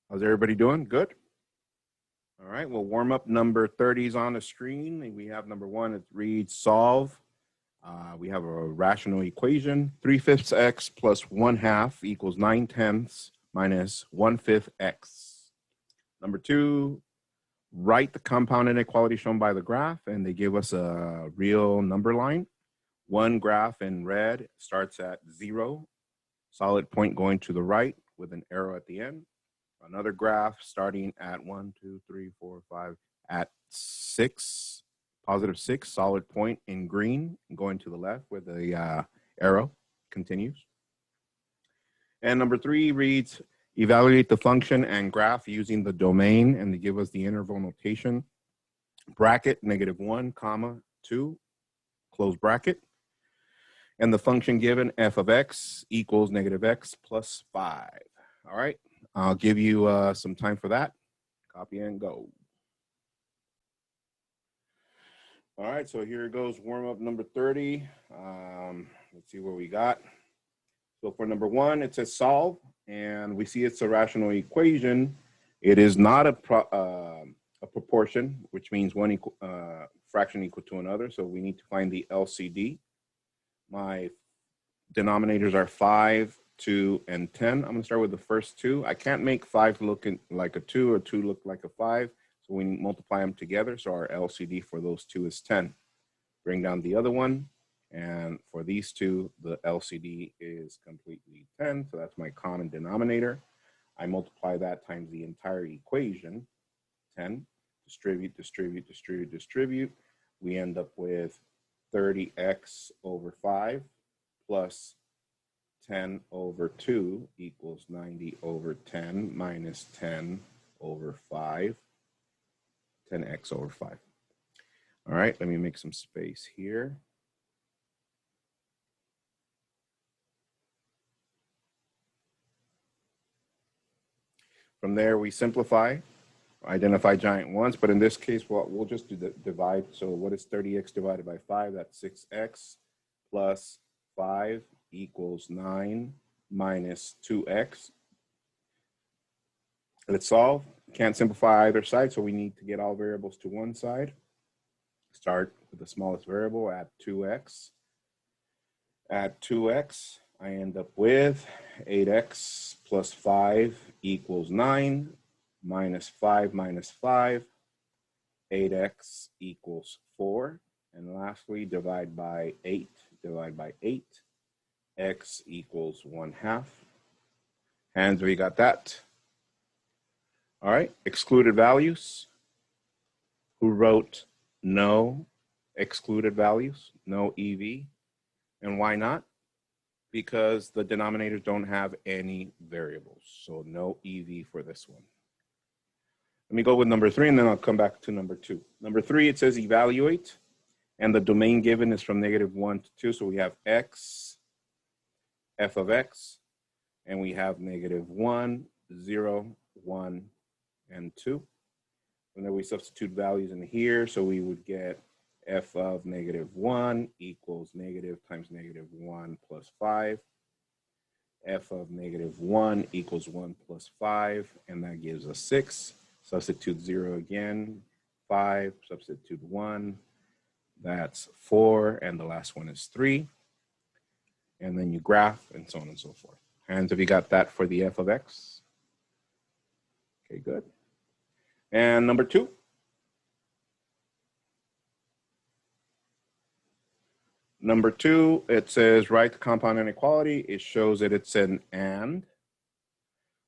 How's everybody doing? Good? All right, well, warm up number 30 is on the screen. And we have number one, it reads solve. We have a rational equation, 3/5 x plus 1/2 equals 9/10 minus 1/5 x. Number two, write the compound inequality shown by the graph, and they give us a real number line. One graph in red starts at 0, solid point going to the right with an arrow at the end. Another graph starting at 1, 2, 3, 4, 5, at 6, positive 6, solid point in green, going to the left with the arrow continues. And number 3 reads, evaluate the function and graph using the domain, and they give us the interval notation, bracket -1, comma 2, close bracket. And the function given, f of x equals -x plus 5. All right. I'll give you some time for that. Copy and go. All right, so here goes warm up number 30. Let's see what we got. So for number one, it says solve, and we see it's a rational equation. It is not a proportion, which means one fraction equal to another. So we need to find the LCD. My denominators are 5, 2, and 10. I'm gonna start with the first two. I can't make 5 look like a 2 or 2 look like a 5. So we multiply them together. So our LCD for those two is 10. Bring down the other one. And for these two, the LCD is completely 10. So that's my common denominator. I multiply that times the entire equation, 10. Distribute, distribute, distribute, distribute. We end up with 30x over 5 plus 10 over 2 equals 90 over 10 minus 10 over 5, 10x over 5. All right, let me make some space here. From there, we simplify, identify giant ones, but in this case, we'll just do the divide. So what is 30x divided by 5? That's 6x plus 5 equals 9 minus 2x. Let's solve. Can't simplify either side, so we need to get all variables to one side. Start with the smallest variable, add 2x. Add 2x, I end up with 8x plus 5 equals 9 minus 5 minus 5. 8x equals 4. And lastly, divide by 8. Divide by 8. X equals 1/2. Hands, we got that. All right, excluded values. Who wrote no excluded values, no EV? And why not? Because the denominators don't have any variables. So no EV for this one. Let me go with number 3, and then I'll come back to number 2. Number 3, it says evaluate. And the domain given is from -1 to 2. So we have x, f of x, and we have -1, 0, 1, and 2. And then we substitute values in here. So we would get f of -1 equals negative times -1 plus 5. F of -1 equals 1 plus 5, and that gives us 6. Substitute 0 again, 5, substitute 1. That's 4, and the last one is 3. And then you graph, and so on and so forth. Hands, have you got that for the f of x? Okay, good. And number 2. Number 2, it says write the compound inequality. It shows that it's an and.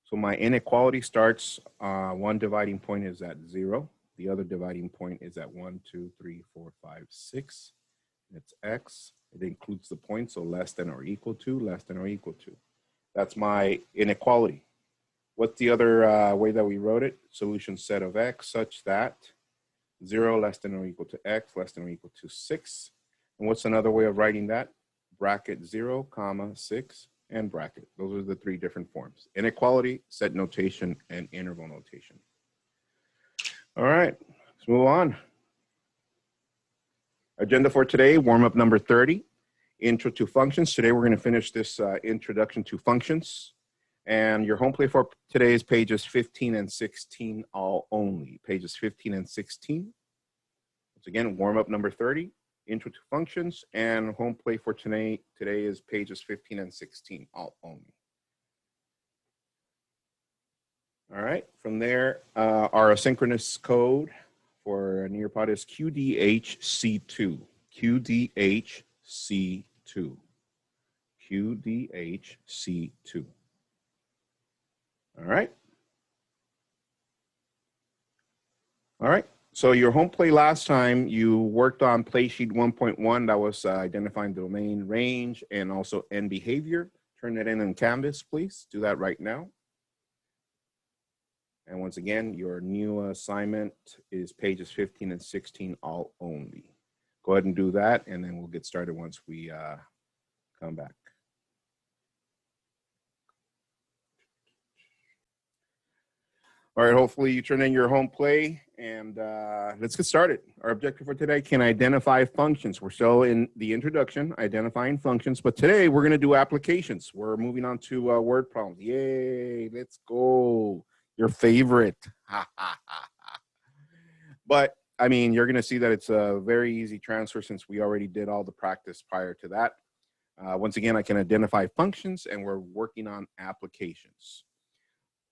So my inequality starts, one dividing point is at 0. The other dividing point is at 1, 2, 3, 4, 5, 6. It's x. It includes the point, so less than or equal to, less than or equal to. That's my inequality. What's the other way that we wrote it? Solution set of x such that 0 less than or equal to x less than or equal to 6. And what's another way of writing that? Bracket 0, comma 6, and bracket. Those are the 3 different forms. Inequality, set notation, and interval notation. All right, let's move on. Agenda for today, warm up number 30, intro to functions. Today we're going to finish this introduction to functions. And your home play for today is pages 15 and 16 all only. Pages 15 and 16. Once again, warm up number 30, intro to functions, and home play for today is pages 15 and 16 all only. All right, from there, our asynchronous code for Nearpod is QDHC2. QDHC2. QDHC2. All right. All right. So your home play last time, you worked on play sheet 1.1. That was identifying domain range and also end behavior. Turn that in Canvas, please. Do that right now. And once again, your new assignment is pages 15 and 16 all only. Go ahead and do that, and then we'll get started once we come back. All right, hopefully you turn in your home play, and let's get started. Our objective for today, can identify functions. We're still in the introduction, identifying functions, but today we're gonna do applications. We're moving on to word problems. Yay, let's go. Your favorite. But I mean, you're gonna see that it's a very easy transfer since we already did all the practice prior to that. Once again, I can identify functions, and we're working on applications.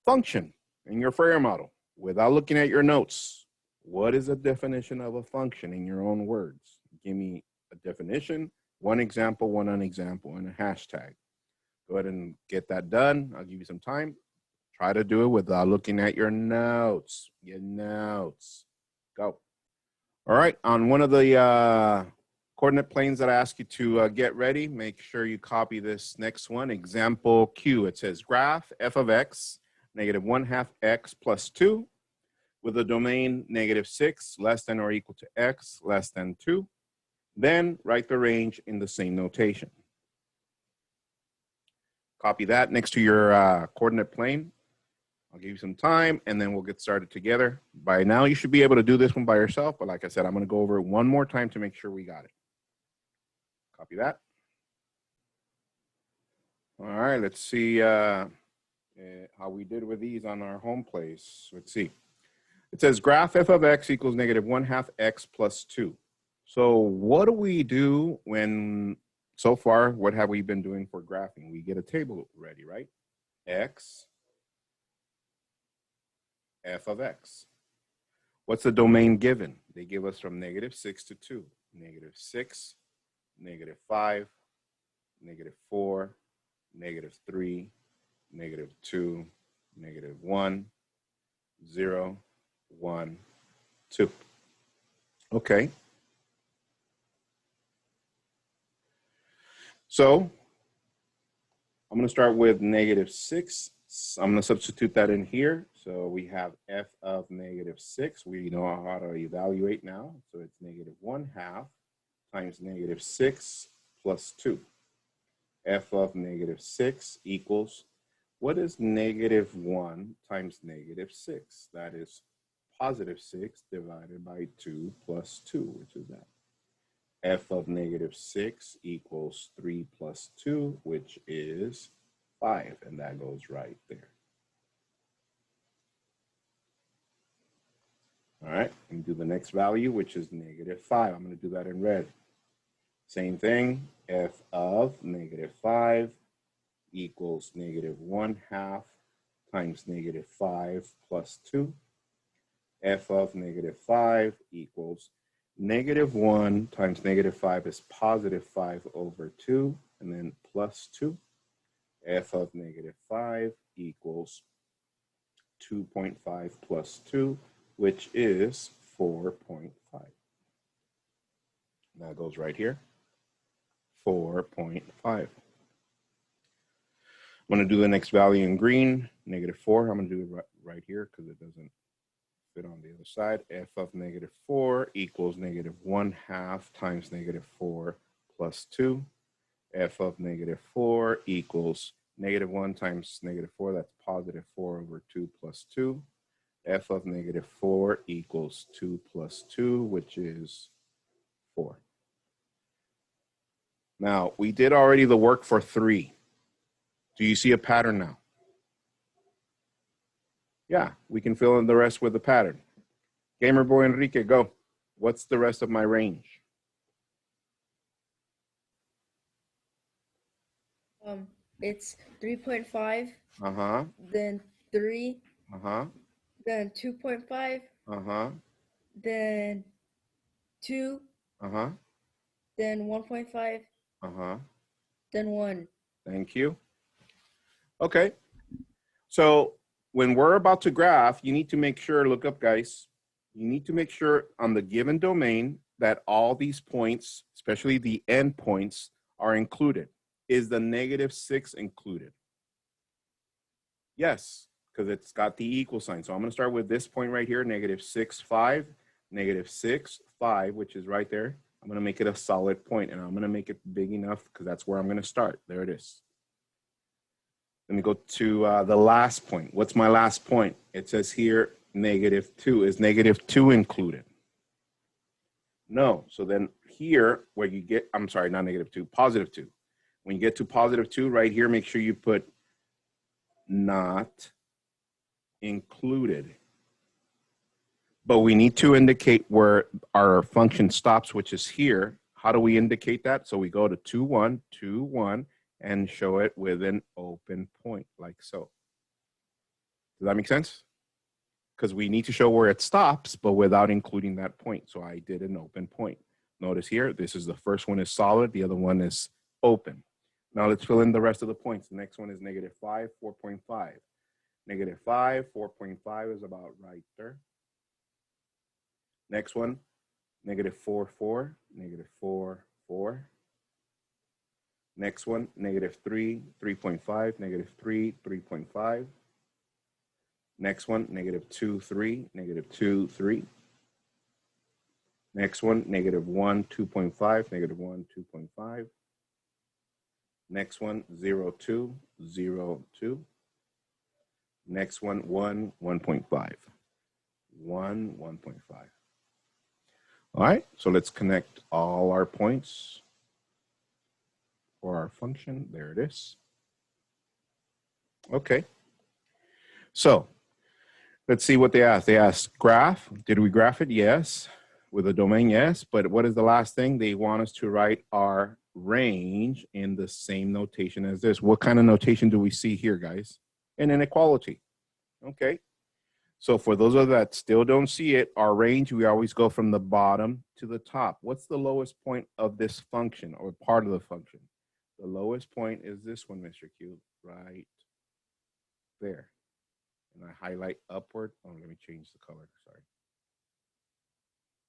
Function. In your Fourier model, without looking at your notes, what is the definition of a function in your own words? Give me a definition, one example, one unexample, and a hashtag. Go ahead and get that done. I'll give you some time. Try to do it without looking at your notes. Your notes. Go. All right, on one of the coordinate planes that I ask you to get ready, make sure you copy this next one. Example Q, it says graph f of x negative 1/2 x plus 2 with a domain negative 6 less than or equal to x less than 2. Then write the range in the same notation. Copy that next to your coordinate plane. I'll give you some time, and then we'll get started together. By now, you should be able to do this one by yourself, but like I said, I'm going to go over it one more time to make sure we got it. Copy that. All right, let's see how we did with these on our home plays. Let's see. It says graph f of x equals negative 1/2 x plus 2. So what do we do when, so far, what have we been doing for graphing? We get a table ready, right? X, f of x. What's the domain given? They give us from negative 6 to 2. Negative 6, negative 5, negative 4, negative 3, negative 2, negative 1, 0, 1, 2. Okay. So I'm going to start with negative 6. I'm going to substitute that in here. So we have f of negative 6. We know how to evaluate now. So it's negative 1/2 times negative 6 plus 2. F of negative 6 equals, what is negative 1 times negative 6? That is positive 6 divided by 2 plus 2, which is that. F of negative 6 equals 3 plus 2, which is 5, and that goes right there. All right, and do the next value, which is negative 5. I'm going to do that in red. Same thing, f of negative 5 equals negative 1/2 times negative 5 plus 2. F of negative 5 equals negative 1 times negative 5 is positive 5 over 2, and then plus 2. F of negative 5 equals 2.5 plus 2, which is 4.5. That goes right here, 4.5. I'm going to do the next value in green, negative 4. I'm going to do it right here because it doesn't fit on the other side. F of negative 4 equals negative 1/2 times negative 4 plus 2. F of negative 4 equals negative 1 times negative 4. That's positive 4 over 2 plus 2. F of negative 4 equals 2 plus 2, which is 4. Now, we did already the work for 3. Do you see a pattern now? Yeah, we can fill in the rest with the pattern. Gamer Boy Enrique, go. What's the rest of my range? It's 3.5, Uh-huh. then 3, Uh-huh. then 2.5, Uh-huh. then 2, Uh-huh. then 1.5, Uh-huh. then 1. Thank you. Okay. So when we're about to graph, you need to make sure, look up, guys, you need to make sure on the given domain that all these points, especially the end points, are included. Is the -6 included? Yes, because it's got the equal sign. So I'm going to start with this point right here, -6, 5, -6, 5, which is right there. I'm going to make it a solid point, and I'm going to make it big enough because that's where I'm going to start. There it is. Let me go to the last point. What's my last point? It says here -2. Is -2 included? No. So then here, where you get, I'm sorry, not -2, +2. When you get to +2 right here, make sure you put not included. But we need to indicate where our function stops, which is here. How do we indicate that? So we go to 2, 1, 2, 1, and show it with an open point, like so. Does that make sense? Because we need to show where it stops, but without including that point. So I did an open point. Notice here, this is the first one is solid, the other one is open. Now let's fill in the rest of the points. The next one is -5, 4.5. -5, 4.5 is about right there. Next one, -4, 4, -4, 4. Next one, -3, 3.5, -3, 3.5. Next one, -2, 3, -2, 3. Next one, -1, 2.5, -1, 2.5. Next one, 0, 2, 0, 2. Next one, 1, 1.5. 1, 1.5. All right, so let's connect all our points for our function. There it is. Okay. So let's see what they asked. They asked graph. Did we graph it? Yes. With a domain, yes. But what is the last thing? They want us to write our range in the same notation as this. What kind of notation do we see here, guys? An inequality. Okay. So for those of that still don't see it, our range, we always go from the bottom to the top. What's the lowest point of this function or part of the function? The lowest point is this one, Mr. Q, right there. And I highlight upward. Oh, let me change the color. Sorry.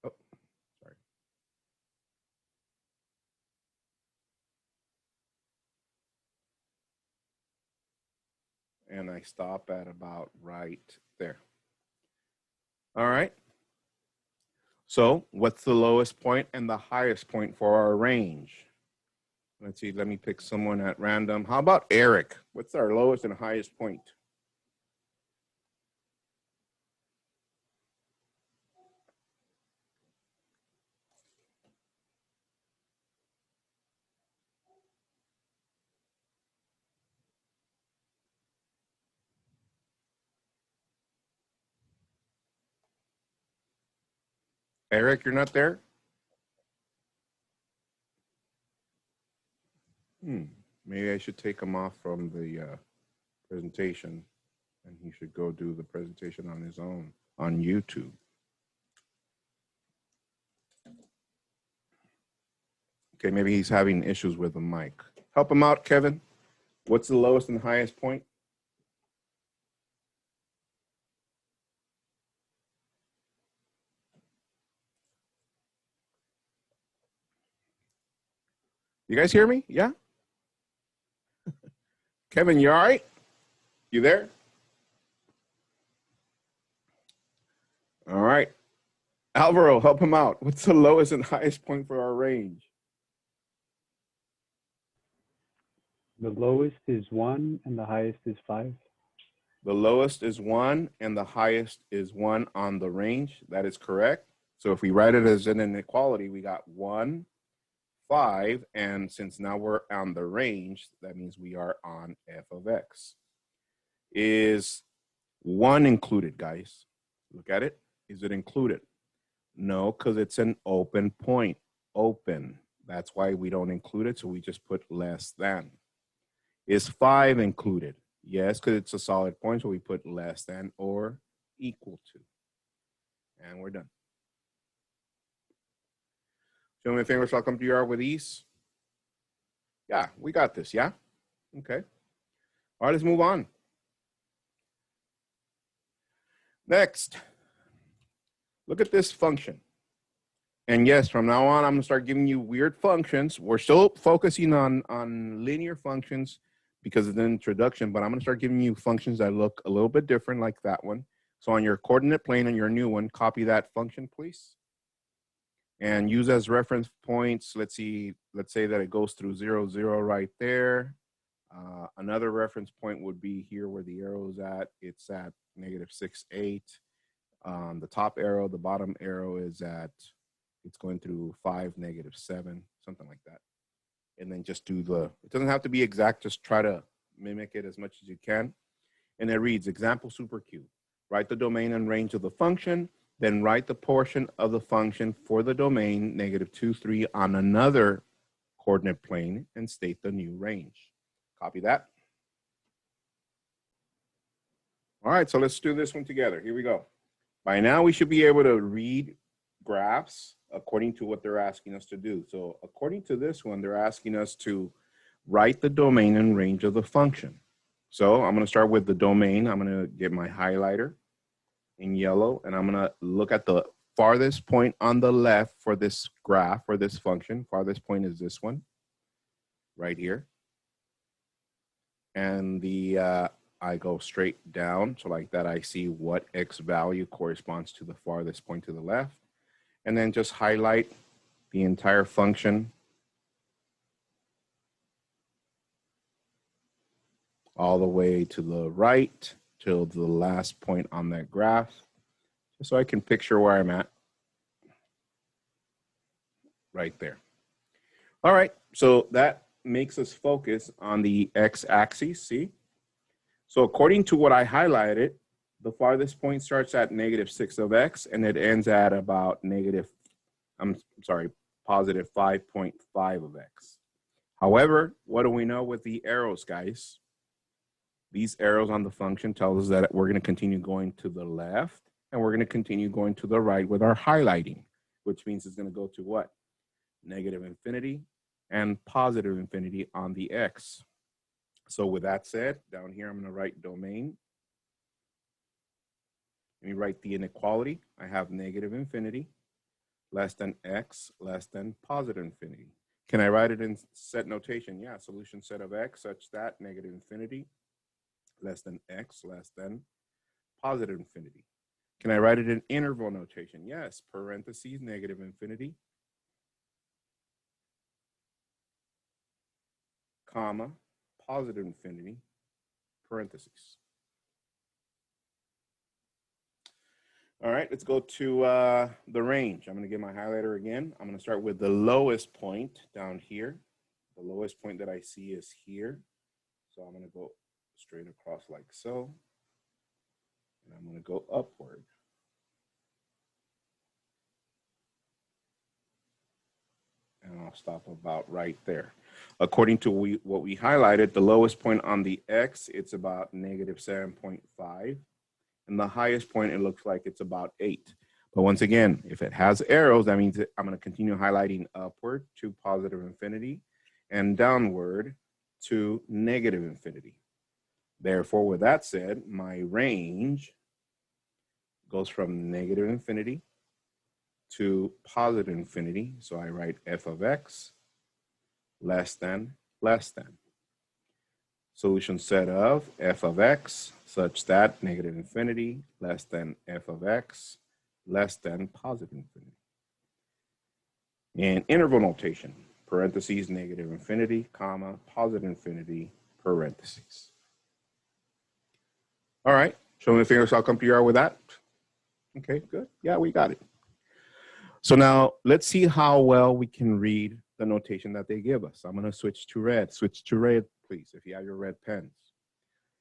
Oh, sorry. And I stop at about right there. All right. So what's the lowest point and the highest point for our range? Let's see. Let me pick someone at random. How about Eric? What's our lowest and highest point? Eric, you're not there? Maybe I should take him off from the presentation and he should go do the presentation on his own on YouTube. Okay, maybe he's having issues with the mic. Help him out, Kevin. What's the lowest and highest point? You guys hear me? Yeah? Kevin, you all right? You there? All right. Alvaro, help him out. What's the lowest and highest point for our range? The lowest is 1 and the highest is 5. The lowest is 1 and the highest is 1 on the range. That is correct. So if we write it as an inequality, we got 1, 5, and since now we're on the range, that means we are on f of x. Is 1 included, guys. Look at it. Is it included? No, because it's an open point. Open. That's why we don't include it, so we just put less than. Is 5 included? Yes, because it's a solid point, so we put less than or equal to. And we're done. Show me fingers, I'll come to you with ease. Yeah, we got this, yeah? Okay. All right, let's move on. Next, look at this function. And yes, from now on, I'm gonna start giving you weird functions. We're still focusing on linear functions because of the introduction, but I'm gonna start giving you functions that look a little bit different like that one. So on your coordinate plane on your new one, copy that function, please. And use as reference points. Let's say that it goes through 0, 0 right there. Another reference point would be here where the arrow is at. It's at -6, 8. The top arrow, the bottom arrow is at, it's going through 5, -7, something like that. And then just do it doesn't have to be exact, just try to mimic it as much as you can. And it reads, example super Q. Write the domain and range of the function, then write the portion of the function for the domain -2, 3 on another coordinate plane and state the new range. Copy that. All right, so let's do this one together. Here we go. By now, we should be able to read graphs according to what they're asking us to do. So according to this one, they're asking us to write the domain and range of the function. So I'm going to start with the domain. I'm going to get my highlighter in yellow, and I'm going to look at the farthest point on the left for this graph, for this function. Farthest point is this one right here. And I go straight down, so like that I see what X value corresponds to the farthest point to the left. And then just highlight the entire function all the way to the right till the last point on that graph, just so I can picture where I'm at right there. All right, so that makes us focus on the X-axis, see? So according to what I highlighted, the farthest point starts at -6 of X and it ends at about positive 5.5 of X. However, what do we know with the arrows, guys? These arrows on the function tell us that we're going to continue going to the left and we're going to continue going to the right with our highlighting, which means it's going to go to what? -infinity and positive infinity on the X. So with that said, down here, I'm going to write domain. Let me write the inequality. I have -infinity less than X less than positive infinity. Can I write it in set notation? Yeah, solution set of X such that -infinity less than X less than positive infinity. Can I write it in interval notation? Yes, parentheses, -infinity, comma, positive infinity, parentheses. All right, let's go to the range. I'm going to get my highlighter again. I'm going to start with the lowest point down here. The lowest point that I see is here. So I'm going to go straight across like so. And I'm going to go upward. And I'll stop about right there. According to what we highlighted, the lowest point on the X, it's about -7.5. And the highest point, it looks like it's about 8. But once again, if it has arrows, that means I'm going to continue highlighting upward to positive infinity and downward to -infinity. Therefore, with that said, my range goes from -infinity to positive infinity. So I write f of X less than. Solution set of f of X such that -infinity less than f of X less than positive infinity. In interval notation, parentheses, -infinity, comma, positive infinity, parentheses. All right, show me the fingers, I'll come to you with that. Okay, good. Yeah, we got it. So now let's see how well we can read the notation that they give us. I'm going to switch to red. Switch to red, please, if you have your red pens.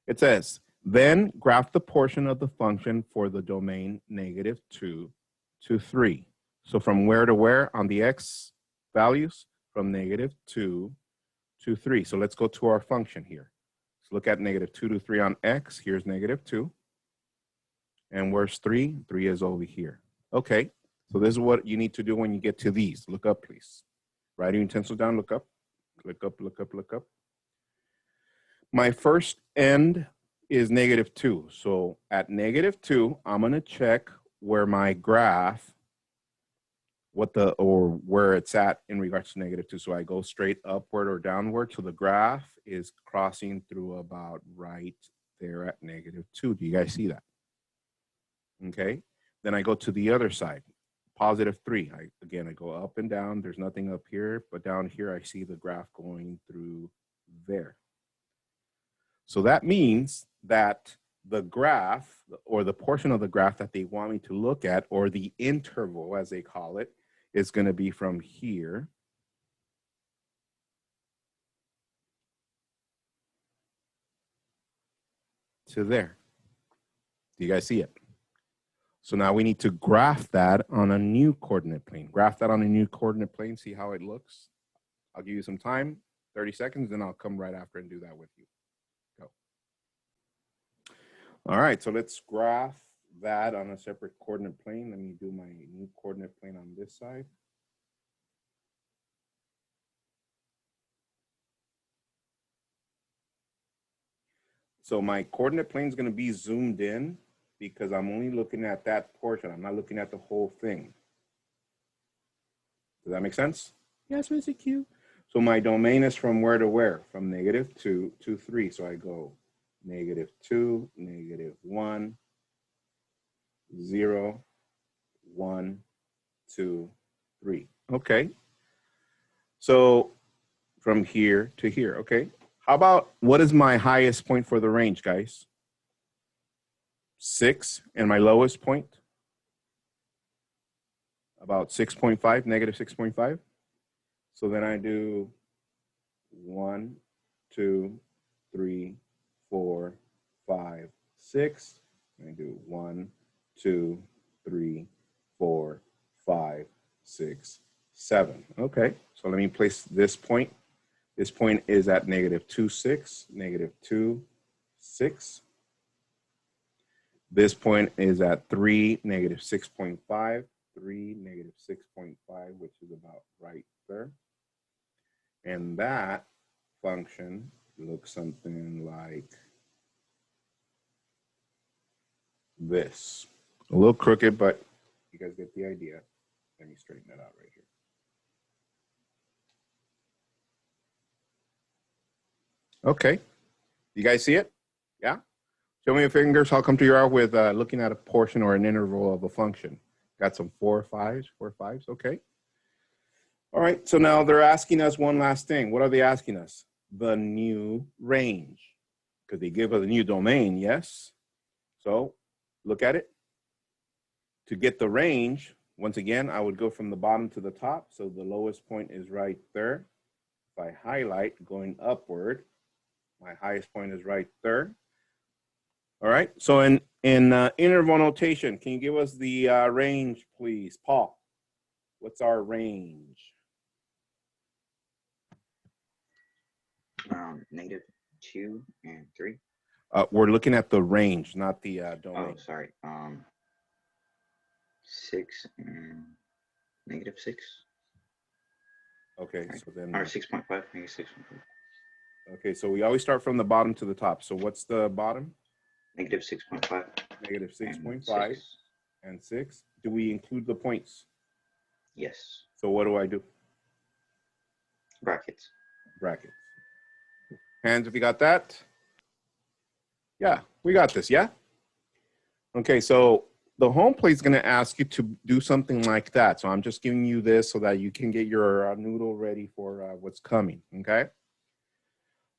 It says, Then graph the portion of the function for the domain -2 to 3. So from where to where on the x values? From -2 to 3. So let's go to our function here. Let's look at -2 to 3 on x. Here's -2. And where's 3? 3 is over here. Okay, so this is what you need to do when you get to these. Look up, please. Write your utensils down, look up. Look up, look up, look up. My first end is -2. So at -2, I'm gonna check where my graph, where it's at in regards to -2. So I go straight upward or downward. So the graph is crossing through about right there at -2. Do you guys see that? Okay. Then I go to the other side, +3. I go up and down. There's nothing up here, but down here I see the graph going through there. So that means that the graph, or the portion of the graph that they want me to look at, or the interval as they call it, is going to be from here to there. Do you guys see it? So now we need to graph that on a new coordinate plane. Graph that on a new coordinate plane, see how it looks. I'll give you some time, 30 seconds, then I'll come right after and do that with you. Go. All right, so let's graph that on a separate coordinate plane. Let me do my new coordinate plane on this side. So my coordinate plane is going to be zoomed in because I'm only looking at that portion. I'm not looking at the whole thing. Does that make sense? Yes, Mr. Q. So my domain is from where to where? From -2 to 3. So I go -2, -1, 0, 1, 2, 3. Okay. So from here to here. Okay. How about what is my highest point for the range, guys? 6, and my lowest point? About 6.5, -6.5. So then I do 1, 2, 3, 4, 5, 6. I do 1, 2, 3, 4, 5, 6, 7. Okay, so let me place this point. This point is at -2, 6, -2, 6. This point is at 3, -6.5, 3, -6.5, which is about right there. And that function looks something like this. A little crooked, but you guys get the idea. Let me straighten it out right here. Okay, you guys see it? Yeah? Show me your fingers. I'll come to you out with looking at a portion or an interval of a function. Got some 4 5s, 4 5s, okay. All right, so now they're asking us one last thing. What are they asking us? The new range, because they give us a new domain, yes? So look at it. To get the range, once again, I would go from the bottom to the top. So the lowest point is right there. If I highlight going upward, my highest point is right there. All right, so in interval notation, can you give us the range, please? Paul, what's our range? -2 and 3. We're looking at the range, not the domain. Oh, sorry. 6 and -6. Okay, so then. Or 6.5, -6.5. Okay, so we always start from the bottom to the top. So what's the bottom? -6.5. -6.5 and 6. Do we include the points? Yes. So what do I do? Brackets. Brackets. Hands if you got that. Yeah, we got this, yeah? Okay, so the home plate is going to ask you to do something like that. So I'm just giving you this so that you can get your noodle ready for what's coming, okay?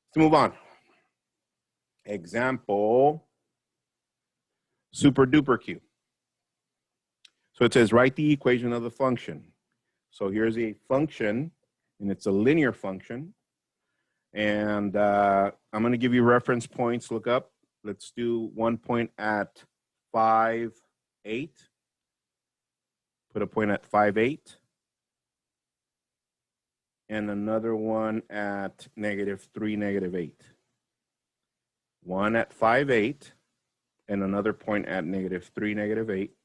Let's move on. Example, super duper Q. So it says write the equation of the function. So here's a function, and it's a linear function. And I'm going to give you reference points. Look up. Let's do 1 point at 5, 8. Put a point at 5, 8. And another one at -3, -8. One at 5, 8. And another point at -3, -8.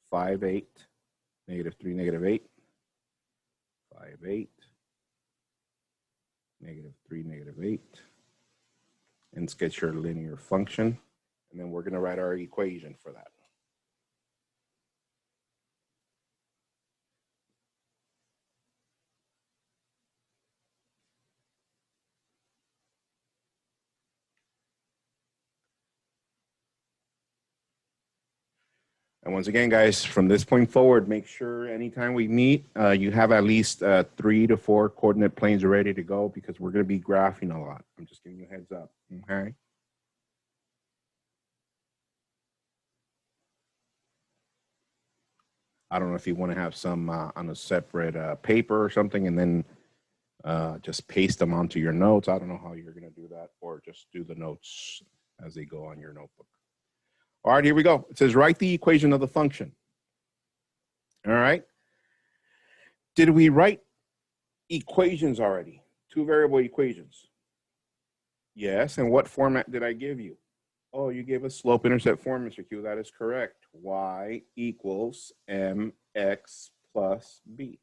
5, 8. -3, -8. 5, 8. -3, -8. And sketch your linear function. And then we're going to write our equation for that. And once again, guys, from this point forward, make sure anytime we meet, you have at least 3 to 4 coordinate planes ready to go because we're going to be graphing a lot. I'm just giving you a heads up, okay? I don't know if you want to have some on a separate paper or something and then just paste them onto your notes. I don't know how you're going to do that, or just do the notes as they go on your notebook. All right, here we go. It says write the equation of the function. All right. Did we write equations already? 2 variable equations? Yes. And what format did I give you? Oh, you gave us slope-intercept form, Mr. Q. That is correct. Y equals mx plus b.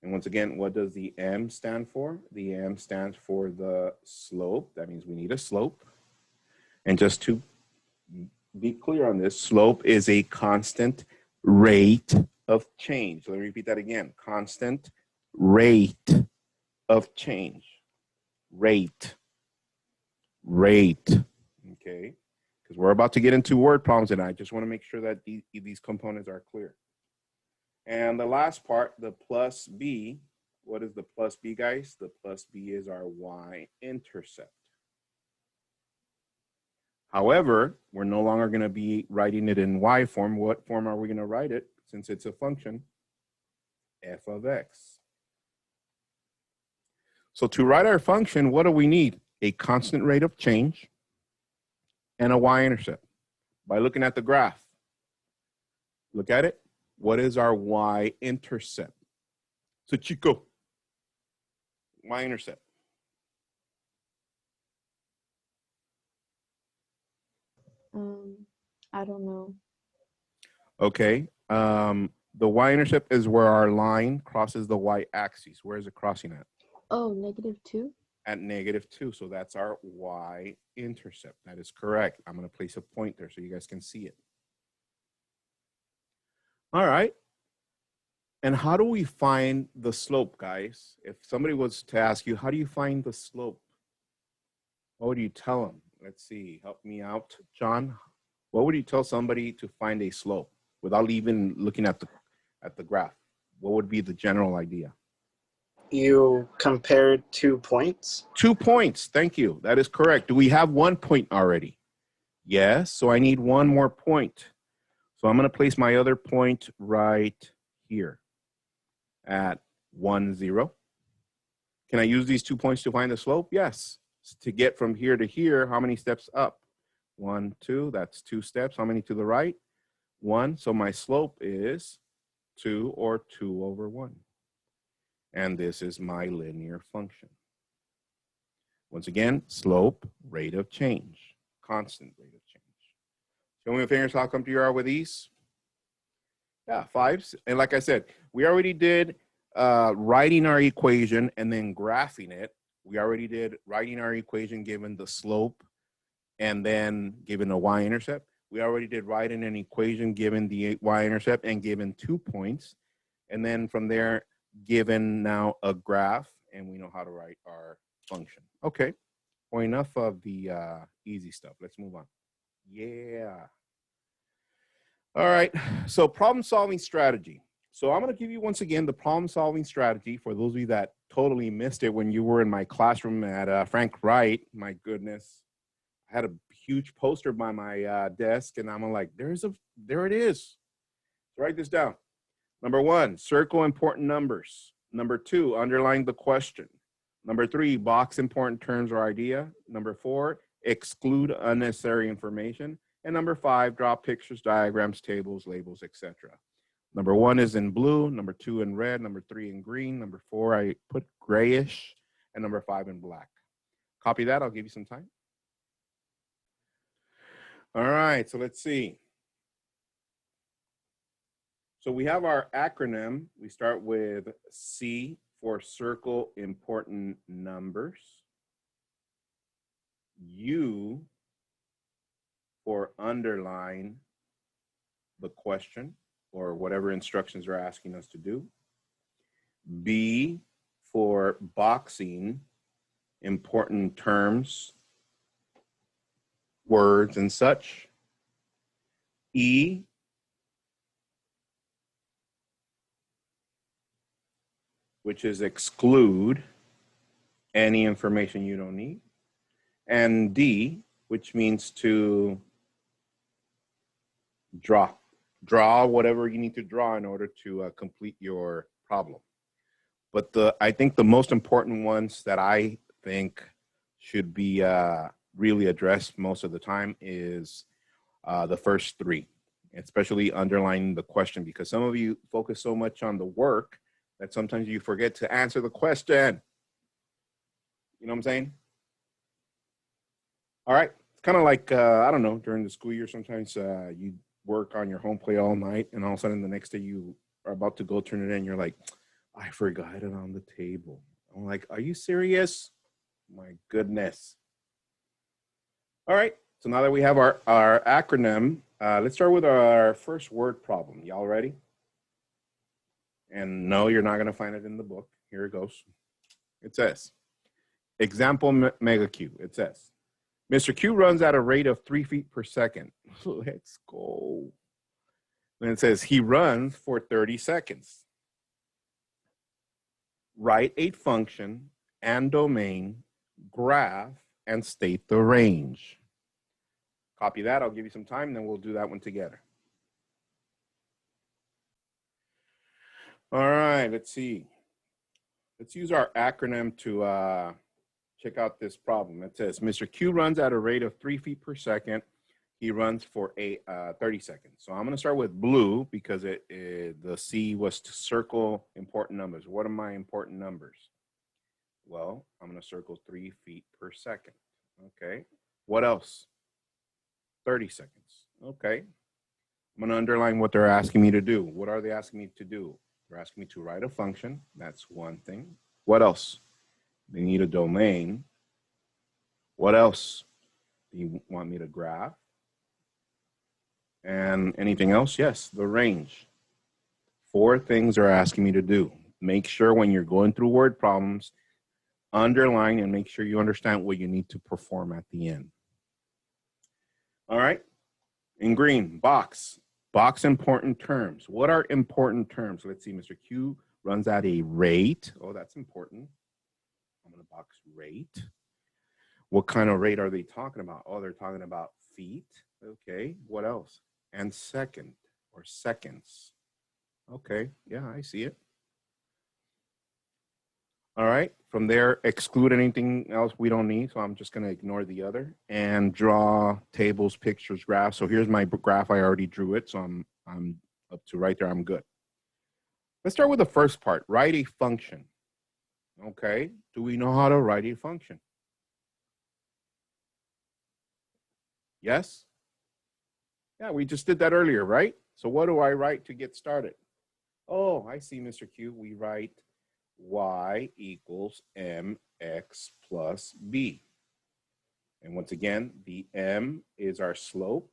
And once again, what does the m stand for? The m stands for the slope. That means we need a slope. And just to be clear on this, slope is a constant rate of change. Let me repeat that again. Constant rate of change. Rate. Okay? Because we're about to get into word problems, and I just want to make sure that these components are clear. And the last part, the plus b. What is the plus b, guys? The plus b is our y-intercept. However, we're no longer going to be writing it in y form. What form are we going to write it since it's a function? F of x. So to write our function, what do we need? A constant rate of change and a y-intercept. By looking at the graph, look at it. What is our y-intercept? So Chico, y-intercept. I don't know. Okay. The y-intercept is where our line crosses the y-axis. Where is it crossing at? Oh, -2? At -2. So that's our y-intercept. That is correct. I'm going to place a point there so you guys can see it. All right. And how do we find the slope, guys? If somebody was to ask you, how do you find the slope? What would you tell them? Let's see. Help me out, John. What would you tell somebody to find a slope without even looking at the graph? What would be the general idea? You compared 2 points. 2 points. Thank you. That is correct. Do we have 1 point already? Yes. So I need 1 more point. So I'm going to place my other point right here at 1, 0. Can I use these 2 points to find the slope? Yes. To get from here to here, how many steps up? 1, 2. That's 2 steps. How many to the right? 1. So my slope is 2, or 2 over 1. And this is my linear function. Once again, slope, rate of change, constant rate of change. Show me your fingers, how come you are with these? Yeah, 5s. And like I said, we already did writing our equation and then graphing it. We already did writing our equation given the slope and then given a y-intercept. We already did writing an equation given the y-intercept and given 2 points. And then from there, given now a graph, and we know how to write our function. Okay, well, enough of the easy stuff. Let's move on. Yeah. All right, so problem-solving strategy. So I'm going to give you once again the problem-solving strategy for those of you that totally missed it when you were in my classroom at Frank Wright. My goodness, I had a huge poster by my desk, and I'm like, there it is. So write this down. Number 1, circle important numbers. Number 2, underline the question. Number 3, box important terms or idea. Number 4, exclude unnecessary information. And number 5, draw pictures, diagrams, tables, labels, etc. Number 1 is in blue, number 2 in red, number 3 in green, number 4 I put grayish, and number 5 in black. Copy that, I'll give you some time. All right, so let's see. So we have our acronym. We start with C for circle important numbers. U for underline the question or whatever instructions are asking us to do. B for boxing important terms, words, and such. E which is exclude any information you don't need. And D, which means to draw whatever you need to draw in order to complete your problem. But I think the most important ones that I think should be really addressed most of the time is the first 3, especially underlining the question, because some of you focus so much on the work that sometimes you forget to answer the question. You know what I'm saying? All right. It's kind of like, I don't know, during the school year, sometimes you work on your home play all night, and all of a sudden the next day you are about to go turn it in. You're like, I forgot it on the table. I'm like, are you serious? My goodness. All right. So now that we have our acronym, let's start with our first word problem. Y'all ready? And no, you're not going to find it in the book. Here it goes. It says, example mega Q. It says, Mr. Q runs at a rate of 3 feet per second. Let's go. Then it says he runs for 30 seconds. Write a function and domain, graph, and state the range. Copy that. I'll give you some time, then we'll do that one together. All right, let's see. Let's use our acronym to check out this problem. It says, Mr. Q runs at a rate of 3 feet per second. He runs for 30 seconds. So I'm going to start with blue because the C was to circle important numbers. What are my important numbers? Well, I'm going to circle 3 feet per second. Okay. What else? 30 seconds. Okay. I'm going to underline what they're asking me to do. What are they asking me to do? They're asking me to write a function. That's one thing. What else? They need a domain. What else do you want me to graph? And anything else? Yes, the range. 4 things they're asking me to do. Make sure when you're going through word problems, underline and make sure you understand what you need to perform at the end. All right. In green, box. Box important terms. What are important terms? Let's see. Mr. Q runs at a rate. Oh, that's important. I'm going to box rate. What kind of rate are they talking about? Oh, they're talking about feet. Okay. What else? And second or seconds. Okay. Yeah, I see it. All right. From there, exclude anything else we don't need. So I'm just going to ignore the other and draw tables, pictures, graphs. So here's my graph. I already drew it. So I'm up to right there. I'm good. Let's start with the first part. Write a function. Okay. Do we know how to write a function? Yes? Yeah, we just did that earlier, right? So what do I write to get started? Oh, I see, Mr. Q. We write y equals mx plus b. And once again, the m is our slope.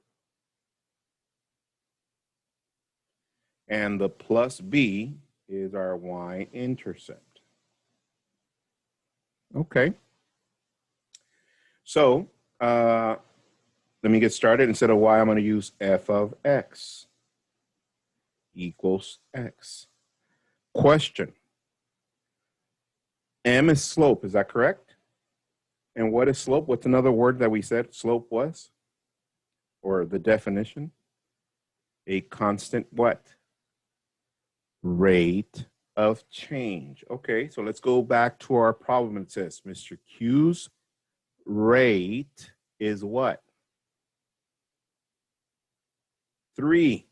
And the plus b is our y-intercept. Okay. So let me get started. Instead of y, I'm going to use f of x equals x. Question. M is slope, is that correct? And what is slope? What's another word that we said slope was? Or the definition? A constant what? Rate of change. Okay, so let's go back to our problem. It says Mr. Q's rate is what? 3.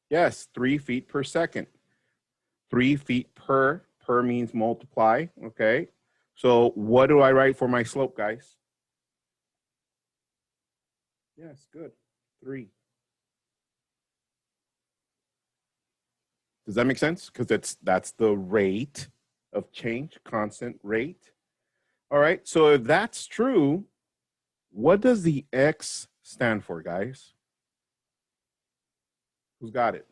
Yes, 3 feet per second. 3 feet per means multiply, okay? So what do I write for my slope, guys? Yes, good, 3. Does that make sense? Because that's the rate of change, constant rate. All right, so if that's true, what does the X stand for, guys? Who's got it?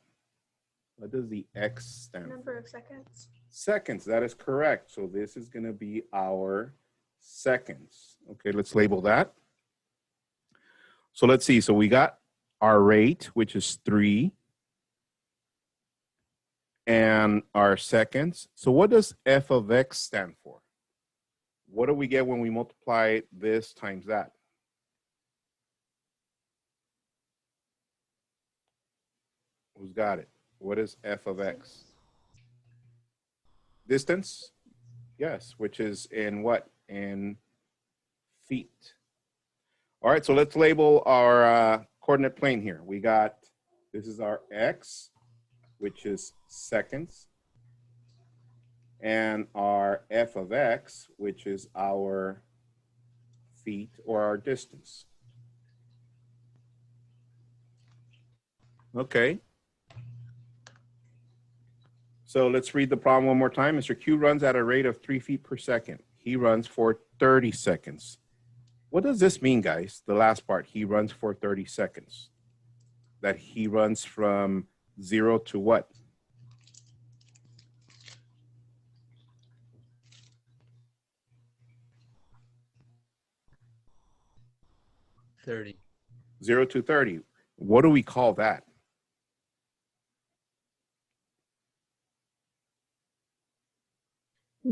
What does the X stand for? Number of seconds. Seconds, that is correct. So this is going to be our seconds. Okay, let's label that. So let's see. So we got our rate, which is 3, and our seconds. So what does f of x stand for? What do we get when we multiply this times that? Who's got it? What is f of x? Distance? Yes, which is in what? In feet. All right, so let's label our coordinate plane here. We got, this is our x, which is seconds, and our f of x, which is our feet or our distance. Okay. So let's read the problem one more time. Mr. Q runs at a rate of 3 feet per second. He runs for 30 seconds. What does this mean, guys? The last part, he runs for 30 seconds. That he runs from 0 to what? $30. 0 to 30. What do we call that?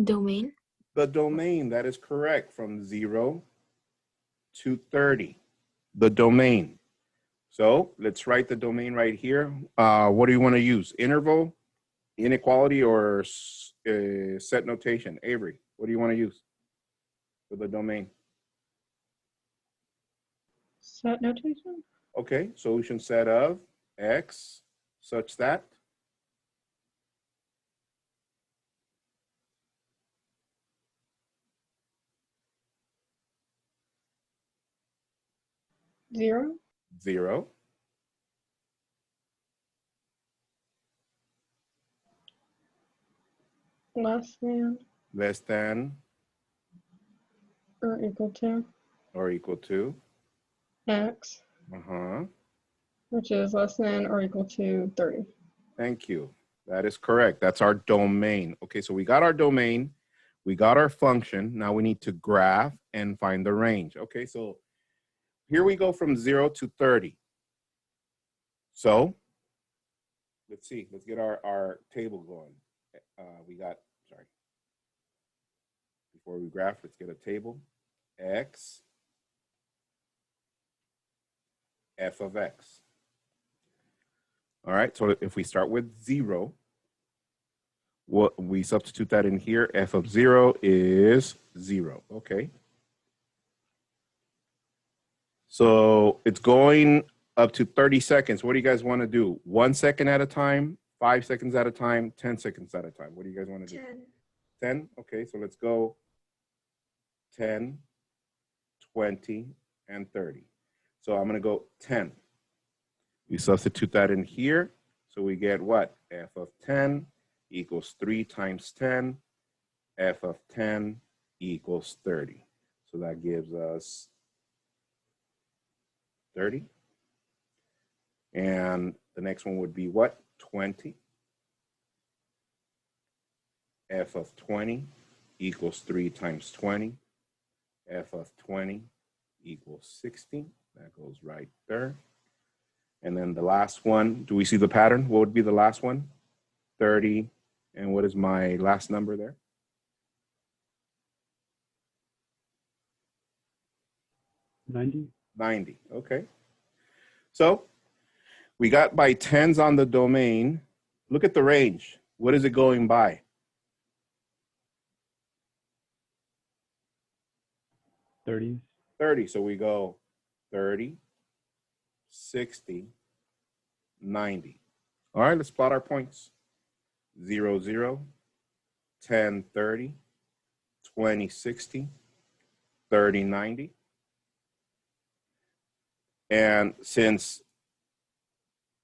Domain. The domain, that is correct, from 0 to 30. The domain. So let's write the domain right here. What do you want to use? Interval, inequality, or set notation? Avery, what do you want to use for the domain? Set notation? Okay, solution set of x such that 0. 0, Less than less than or equal to or equal to, x, which is less than or equal to 30. Thank you. That is correct. That's our domain. Okay, so we got our domain, we got our function. Now we need to graph and find the range. Okay, so here we go from 0 to 30. So let's see, let's get our table going. Before we graph, let's get a table. X, f of x. All right, so if we start with 0, what we substitute that in here, f of 0 is 0, okay? So it's going up to 30 seconds. What do you guys want to do? 1 second at a time, 5 seconds at a time, 10 seconds at a time? What do you guys want to do? 10? Okay, so let's go 10, 20, and 30. So I'm going to go 10. We substitute that in here. So we get what? F of 10 equals 3 times 10. F of 10 equals 30. So that gives us 30. And the next one would be what? 20. F of 20 equals 3 times 20. F of 20 equals 60. That goes right there. And then the last one, do we see the pattern? What would be the last one? 30. And what is my last number there? 90. 90. Okay. So we got by tens on the domain. Look at the range. What is it going by? 30s. 30. So we go 30, 60, 90. All right, let's plot our points. 0, 0, 10, 30, 20, 60, 30, 90. And since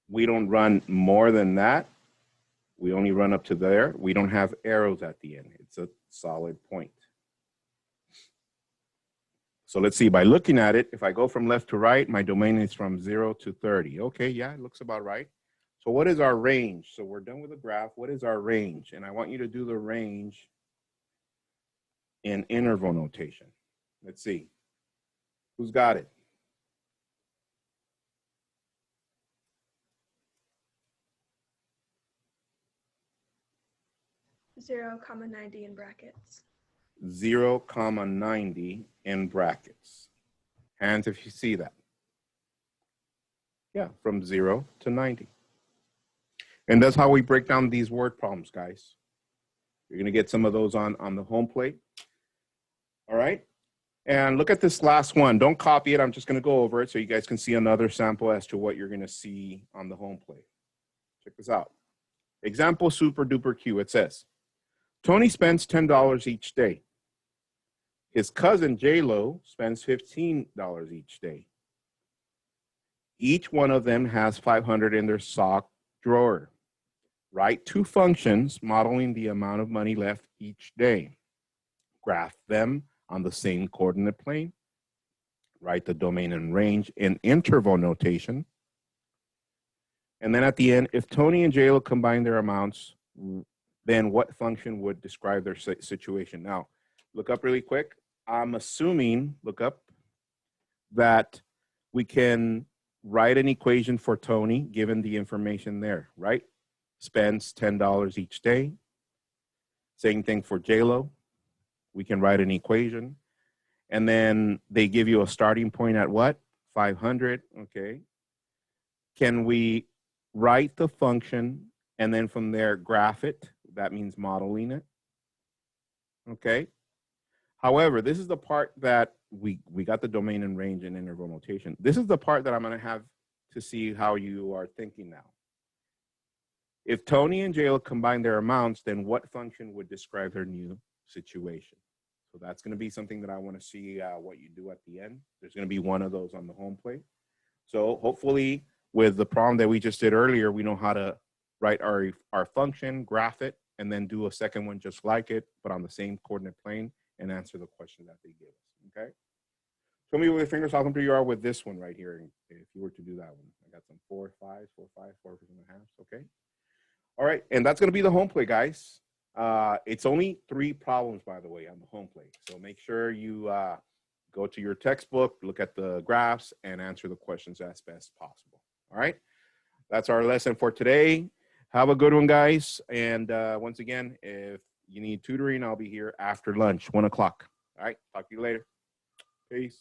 we don't run more than that, we only run up to there, we don't have arrows at the end. It's a solid point. So let's see, by looking at it, if I go from left to right, my domain is from 0 to 30. Okay, yeah, it looks about right. So what is our range? So we're done with the graph. What is our range? And I want you to do the range in interval notation. Let's see. Who's got it? 0, 90 in brackets. 0, 90 in brackets. Hands if you see that. Yeah, from 0 to 90. And that's how we break down these word problems, guys. You're going to get some of those on the home plate. All right. And look at this last one. Don't copy it. I'm just going to go over it so you guys can see another sample as to what you're going to see on the home plate. Check this out. Example super duper Q. It says, Tony spends $10 each day. His cousin J-Lo spends $15 each day. Each one of them has $500 in their sock drawer. Write two functions modeling the amount of money left each day. Graph them on the same coordinate plane. Write the domain and range in interval notation. And then at the end, if Tony and J-Lo combine their amounts, then what function would describe their situation? Now, look up really quick. I'm assuming, look up, that we can write an equation for Tony given the information there, right? Spends $10 each day. Same thing for J-Lo. We can write an equation. And then they give you a starting point at what? 500, okay. Can we write the function and then from there graph it? That means modeling it, okay. However, this is the part that we got the domain and range and interval notation. This is the part that I'm gonna have to see how you are thinking now. If Tony and J-Lo combine their amounts, then what function would describe their new situation? So that's gonna be something that I wanna see what you do at the end. There's gonna be one of those on the home plate. So hopefully with the problem that we just did earlier, we know how to write our function, graph it, and then do a second one just like it, but on the same coordinate plane and answer the question that they give us, okay? Show me with your fingers how comfortable you are with this one right here. If you were to do that one, I got some 4, 5, 4, 5, 4 and a half, okay? All right, and that's gonna be the home plate, guys. It's only 3 problems, by the way, on the home plate. So make sure you go to your textbook, look at the graphs, and answer the questions as best possible, all right? That's our lesson for today. Have a good one, guys. And once again, if you need tutoring, I'll be here after lunch, 1 o'clock. All right, talk to you later. Peace.